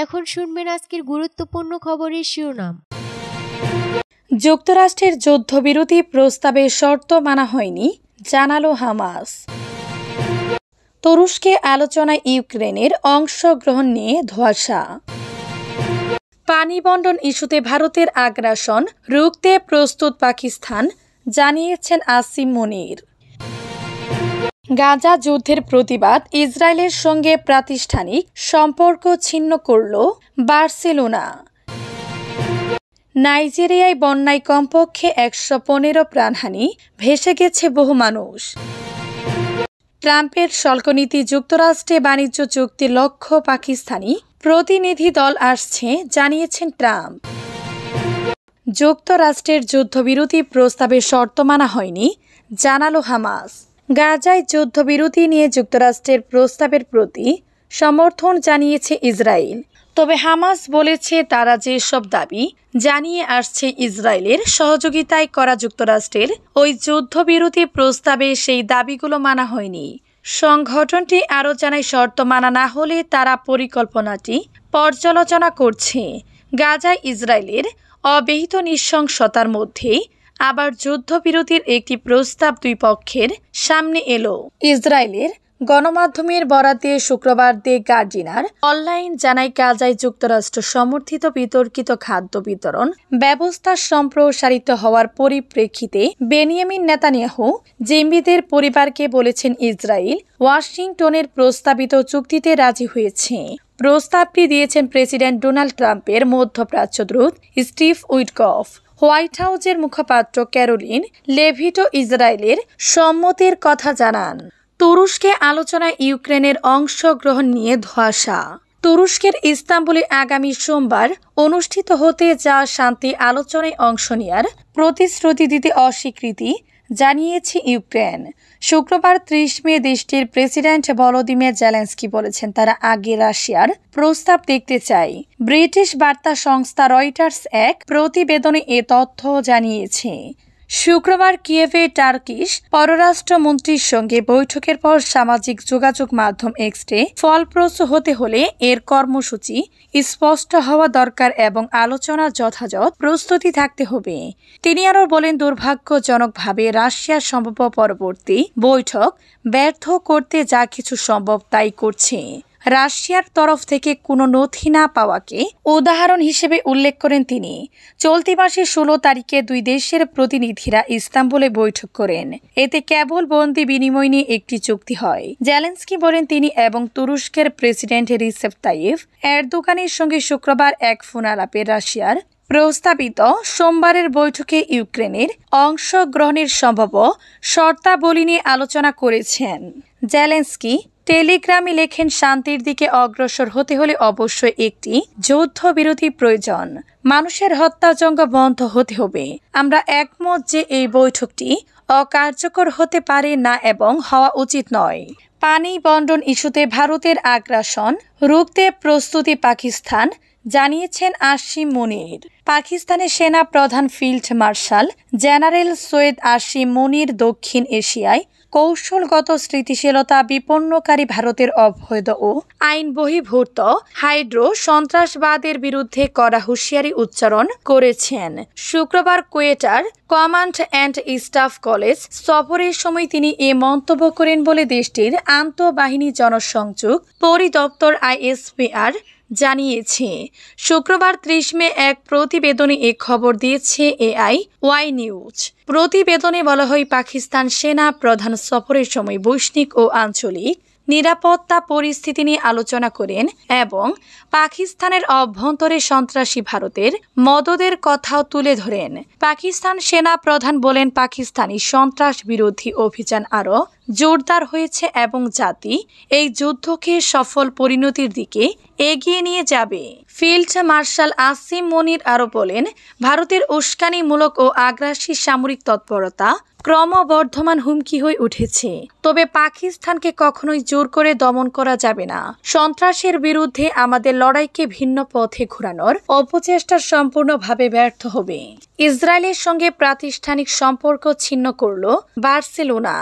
এখন শুনবেন আজকের গুরুত্বপূর্ণ খবরের শিরোনাম। যুক্তরাষ্ট্রের যুদ্ধবিরতি প্রস্তাবে শর্ত মানা হয়নি, জানালো হামাস। তুরস্কে আলোচনায় ইউক্রেনের অংশগ্রহণ নিয়ে ধোঁয়াশা। পানি বণ্টন ইস্যুতে ভারতের আগ্রাসন রুখতে প্রস্তুত পাকিস্তান, জানিয়েছেন আসিম মনির। গাজা যুদ্ধের প্রতিবাদ ইসরায়েলের সঙ্গে প্রাতিষ্ঠানিক সম্পর্ক ছিন্ন করল বার্সেলোনা। নাইজেরিয়ায় বন্যায় কমপক্ষে ১১৫ প্রাণহানি, ভেসে গেছে বহু মানুষ। ট্রাম্পের শুল্কনীতি যুক্তরাষ্ট্রে বাণিজ্য চুক্তির লক্ষ্য পাকিস্তানি প্রতিনিধি দল আসছে, জানিয়েছেন ট্রাম্প। যুক্তরাষ্ট্রের যুদ্ধবিরতি প্রস্তাবে শর্ত মানা হয়নি, জানালো হামাস। গাজায় যুদ্ধবিরতি নিয়ে যুক্তরাষ্ট্রের প্রস্তাবের প্রতি সমর্থন জানিয়েছে ইসরায়েল। তবে হামাস বলেছে তারা যেসব দাবি জানিয়ে আসছে ইসরায়েলের সহযোগিতায় করা যুক্তরাষ্ট্রের ওই যুদ্ধবিরতি প্রস্তাবে সেই দাবিগুলো মানা হয়নি। সংগঠনটি আরও জানায় শর্ত মানা না হলে তারা পরিকল্পনাটি পর্যালোচনা করছে। গাজায় ইসরায়েলের অব্যাহত নৃশংসতার মধ্যে আবার যুদ্ধবিরতির একটি প্রস্তাব দুই পক্ষের সামনে এলো। ইসরায়েলের গণমাধ্যমের বরাত দিয়ে শুক্রবার দ্য গার্ডিয়ান অনলাইন জানায় গাজায় যুক্তরাষ্ট্র সমর্থিত বিতর্কিত খাদ্য বিতরণ ব্যবস্থা সম্প্রসারিত হওয়ার পরিপ্রেক্ষিতে বেনিয়ামিন নেতানিয়াহু জিম্মিদের পরিবারকে বলেছেন ইসরায়েল ওয়াশিংটনের প্রস্তাবিত চুক্তিতে রাজি হয়েছে। প্রস্তাবটি দিয়েছেন প্রেসিডেন্ট ডোনাল্ড ট্রাম্পের মধ্যপ্রাচ্য দূত স্টিভ উইটকফ। হোয়াইট হাউসের মুখপাত্র ক্যারোলিন লেভিটো ইসরায়েলের সম্মতির কথা জানান। তুরস্কে আলোচনায় ইউক্রেনের অংশগ্রহণ নিয়ে ধোঁয়াশা। তুরস্কের ইস্তাম্বুলে আগামী সোমবার অনুষ্ঠিত হতে যাওয়া শান্তি আলোচনায় অংশ নেওয়ার প্রতিশ্রুতি দিতে অস্বীকৃতি জানিয়েছে ইউক্রেন। শুক্রবার ৩০ মে দেশটির প্রেসিডেন্ট ভলোদিমির জেলেনস্কি বলেছেন তারা আগে রাশিয়ার প্রস্তাব দেখতে চায়। ব্রিটিশ বার্তা সংস্থা রয়টার্স এক প্রতিবেদনে এ তথ্য জানিয়েছে। শুক্রবার কিয়েভে টার্কিশ পররাষ্ট্রমন্ত্রীর সঙ্গে বৈঠকের পর সামাজিক যোগাযোগ মাধ্যম এক্সে ফলপ্রসূ হতে হলে এর কর্মসূচি স্পষ্ট হওয়া দরকার এবং আলোচনার যথাযথ প্রস্তুতি থাকতে হবে। তিনি আরও বলেন দুর্ভাগ্যজনকভাবে রাশিয়ার সম্ভাব্য পরবর্তী বৈঠক ব্যর্থ করতে যা কিছু সম্ভব তাই করছে। রাশিয়ার তরফ থেকে কোনো নথি না পাওয়াকে উদাহরণ হিসেবে উল্লেখ করেন তিনি। চলতি মাসের ১৬ তারিখে দুই দেশের প্রতিনিধিরা ইস্তাম্বুলে বৈঠক করেন। এতে কেবল বন্দি বিনিময় নিয়ে একটি চুক্তি হয়। জেলেনস্কি বলেন তিনি এবং তুরস্কের প্রেসিডেন্ট রিসেপ তাইয়েফ এরদোগানের সঙ্গে শুক্রবার এক ফোন আলাপে রাশিয়ার প্রস্তাবিত সোমবারের বৈঠকে ইউক্রেনের অংশগ্রহণের সম্ভাব্য শর্তাবলী নিয়ে আলোচনা করেছেন। জেলেনস্কি টেলিগ্রামে লেখেন শান্তির দিকে অগ্রসর হতে হলে অবশ্যই একটি যুদ্ধবিরতি প্রয়োজন। মানুষের হত্যাযজ্ঞ বন্ধ হতে হবে। আমরা একমত যে এই বৈঠকটি অকার্যকর হতে পারে না এবং হওয়া উচিত নয়। পানি বণ্টন ইস্যুতে ভারতের আগ্রাসন রুখতে প্রস্তুতি পাকিস্তান, জানিয়েছেন আসিম মনির। পাকিস্তানের সেনা প্রধান field marshal general Syed Asim Munir দক্ষিণ এশিয়ায় কৌশলগত স্থিতিশীলতা বিপন্নকারী ভারতের অবৈধ ও আইন বহির্ভূত হাইড্রো সন্ত্রাসবাদের বিরুদ্ধে কড়া হুঁশিয়ারি উচ্চারণ করেছেন। শুক্রবার কোয়েটার কমান্ড অ্যান্ড স্টাফ কলেজ সফরের সময় তিনি এ মন্তব্য করেন বলে দেশটির আন্তঃবাহিনী জনসংযোগ পরিদপ্তর ISPR জানিয়েছে। শুক্রবার ৩০ মে এক প্রতিবেদনে এ খবর দিয়েছে AIY নিউজ। প্রতিবেদনে বলা হয় পাকিস্তান সেনা প্রধান সফরের সময় বৈশ্বিক ও আঞ্চলিক নিরাপত্তা পরিস্থিতি নিয়ে আলোচনা করেন এবং পাকিস্তানের অভ্যন্তরে সন্ত্রাসী ভারতের মদদের কথাও তুলে ধরেন। পাকিস্তান সেনা প্রধান বলেন পাকিস্তানি সন্ত্রাস বিরোধী অভিযান আরও জোরদার হয়েছে এবং জাতি এই যুদ্ধকে সফল পরিণতির দিকে এগিয়ে নিয়ে যাবে। ফিল্ড মার্শাল আসিম মনির আরও বলেন ভারতের উস্কানিমূলক ও আগ্রাসী সামরিক তৎপরতা ক্রমবর্ধমান হুমকি হয়ে উঠেছে। তবে পাকিস্তানকে কখনোই জোর করে দমন করা যাবে না। সন্ত্রাসের বিরুদ্ধে আমাদের লড়াইকে ভিন্ন পথে ঘোরানোর অপচেষ্টা সম্পূর্ণভাবে ব্যর্থ হবে। ইসরায়েলের সঙ্গে প্রাতিষ্ঠানিক সম্পর্ক ছিন্ন করল বার্সেলোনা।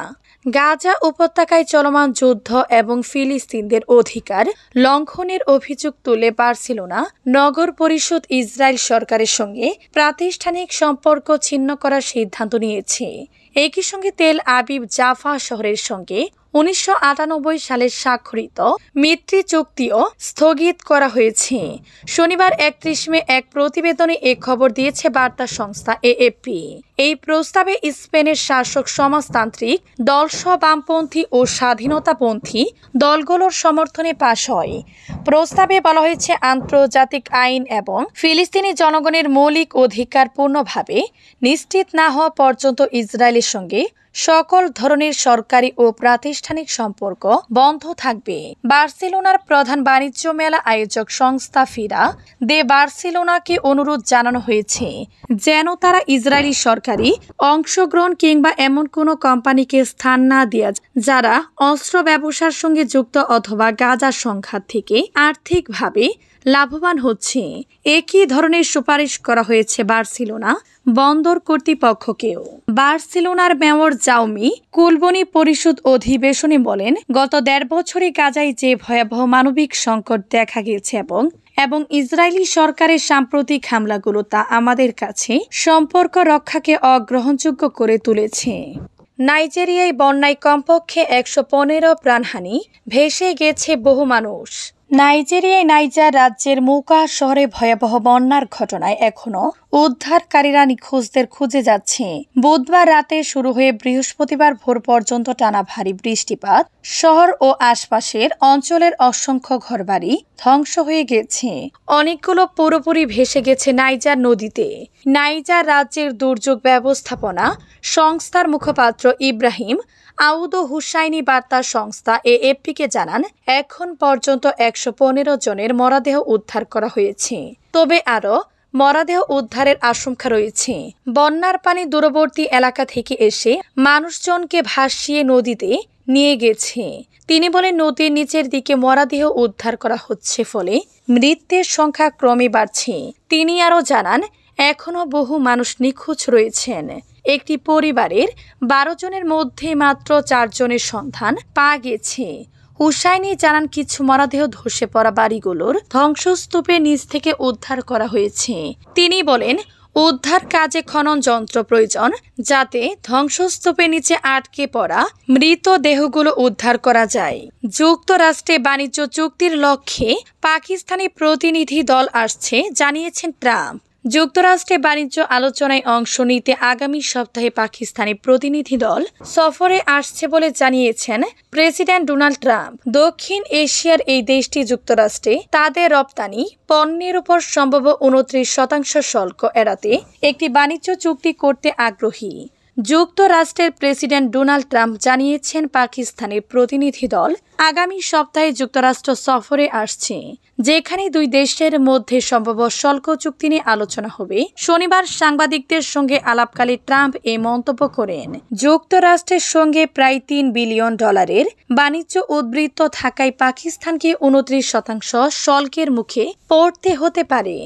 গাজা উপত্যকায় চলমান যুদ্ধ এবং ফিলিস্তিনদের অধিকার লঙ্ঘনের অভিযোগ তুলে বার্সেলোনা নগর পরিষদ ইসরায়েল সরকারের সঙ্গে প্রাতিষ্ঠানিক সম্পর্ক ছিন্ন করার সিদ্ধান্ত নিয়েছে। একই সঙ্গে তেল আবিব জাফা শহরের সঙ্গে 1998 সালে স্বাক্ষরিত মিত্রি চুক্তিও স্থগিত করা হয়েছে। শনিবার 31 মে এক প্রতিবেদনে এ খবর দিয়েছে বার্তা সংস্থা এএফপি। এই প্রস্তাবে স্পেনের শাসক সমাজতান্ত্রিক দলসহ বামপন্থী ও স্বাধীনতাপন্থী দলগুলোর সমর্থনে পাশ হয়। প্রস্তাবে বলা হয়েছে, আন্তর্জাতিক আইন এবং ফিলিস্তিনি জনগণের মৌলিক অধিকার পূর্ণভাবে নিশ্চিত না হওয়া পর্যন্ত ইসরায়েলের সঙ্গে সকল ধরনের সরকারি ও প্রাতিষ্ঠানিক সম্পর্ক বন্ধ থাকবে। বার্সেলোনার প্রধান বাণিজ্য মেলা আয়োজক সংস্থা ফিরা দে বার্সেলোনাকে অনুরোধ জানানো হয়েছে যেন তারা ইসরায়েলি সরকারি অংশগ্রহণ কিংবা এমন কোনো কোম্পানিকে স্থান না দেয়া যারা অস্ত্র ব্যবসার সঙ্গে যুক্ত অথবা গাজা সংঘাত থেকে আর্থিকভাবে লাভবান হচ্ছে। একই ধরনের সুপারিশ করা হয়েছে বার্সেলোনা বন্দর কর্তৃপক্ষকেও। বার্সেলোনার মেয়র জাউমি কুলবনি পরিষদ অধিবেশনে বলেন, গত 1.5 বছরে গাজায় যে ভয়াবহ মানবিক সংকট দেখা গেছে এবং ইসরায়েলি সরকারের সাম্প্রতিক হামলাগুলো তা আমাদের কাছে সম্পর্ক রক্ষাকে অগ্রহণযোগ্য করে তুলেছে। নাইজেরিয়ায় বন্যায় কমপক্ষে 115 প্রাণহানি, ভেসে গেছে বহু মানুষ। নাইজেরিয়ায় নাইজার রাজ্যের মুকা শহরে ভয়াবহ বন্যার ঘটনায় এখনও উদ্ধারকারীরা নিখোঁজদের খুঁজে যাচ্ছে। বুধবার রাতে শুরু হয়ে বৃহস্পতিবার ভোর পর্যন্ত টানা ভারী বৃষ্টিপাত শহর ও আশপাশের অঞ্চলের অসংখ্য ঘরবাড়ি ধ্বংস হয়ে গেছে। অনেকগুলো পুরোপুরি ভেসে গেছে নাইজার নদীতে। নাইজার রাজ্যের দুর্যোগ ব্যবস্থাপনা সংস্থার মুখপাত্র ইব্রাহিম আউদো হুসাইনি বার্তা সংস্থা এএফপিকে জানান, এখন পর্যন্ত 115 জনের মরদেহ উদ্ধার করা হয়েছে, তবে আরও মরদেহ উদ্ধারের আশঙ্কা রয়েছে। বন্যার পানি দূরবর্তী এলাকা থেকে এসে মানুষজনকে ভাসিয়ে নদীতে নিয়ে গেছে। তিনি বলেন, নদীর নিচের দিকে মরদেহ উদ্ধার করা হচ্ছে, ফলে মৃতের সংখ্যা ক্রমে বাড়ছে। তিনি আরও জানান, এখনও বহু মানুষ নিখোঁজ রয়েছেন। একটি পরিবারের 12 জনের মধ্যে মাত্র 4 জনের সন্ধান পাওয়া গেছে। হুসাইনি জানান, কিছু মরদেহ ধসে পড়া বাড়িগুলোর ধ্বংসস্তূপের নিচ থেকে উদ্ধার করা হয়েছে। তিনি বলেন, উদ্ধার কাজে খনন যন্ত্র প্রয়োজন, যাতে ধ্বংসস্তূপের নিচে আটকে পড়া মৃতদেহগুলো উদ্ধার করা যায়। যুক্তরাষ্ট্রে বাণিজ্য চুক্তির লক্ষ্যে পাকিস্তানি প্রতিনিধি দল আসছে, জানিয়েছেন ট্রাম্প। যুক্তরাষ্ট্রে বাণিজ্য আলোচনায় অংশ নিতে আগামী সপ্তাহে পাকিস্তানি প্রতিনিধি দল সফরে আসছে বলে জানিয়েছেন প্রেসিডেন্ট ডোনাল্ড ট্রাম্প। দক্ষিণ এশিয়ার এই দেশটি যুক্তরাষ্ট্রে তাদের রপ্তানি পণ্যের উপর সম্ভাব্য 29% শুল্ক এড়াতে একটি বাণিজ্য চুক্তি করতে আগ্রহী। যুক্তরাষ্ট্রের প্রেসিডেন্ট ডোনাল্ড ট্রাম্প জানিয়েছেন, পাকিস্তানের প্রতিনিধি দল আগামী সপ্তাহে যুক্তরাষ্ট্র সফরে আসছে, যেখানে দুই দেশের মধ্যে সম্ভাব্য শুল্ক চুক্তি নিয়ে আলোচনা হবে। শনিবার সাংবাদিকদের সঙ্গে আলাপকালে ট্রাম্প এই মন্তব্য করেন। যুক্তরাষ্ট্রের সঙ্গে প্রায় $3 বিলিয়ন বাণিজ্য উদ্বৃত্ত থাকায় পাকিস্তানকে 29% শুল্কের মুখে পড়তে হতে পারে।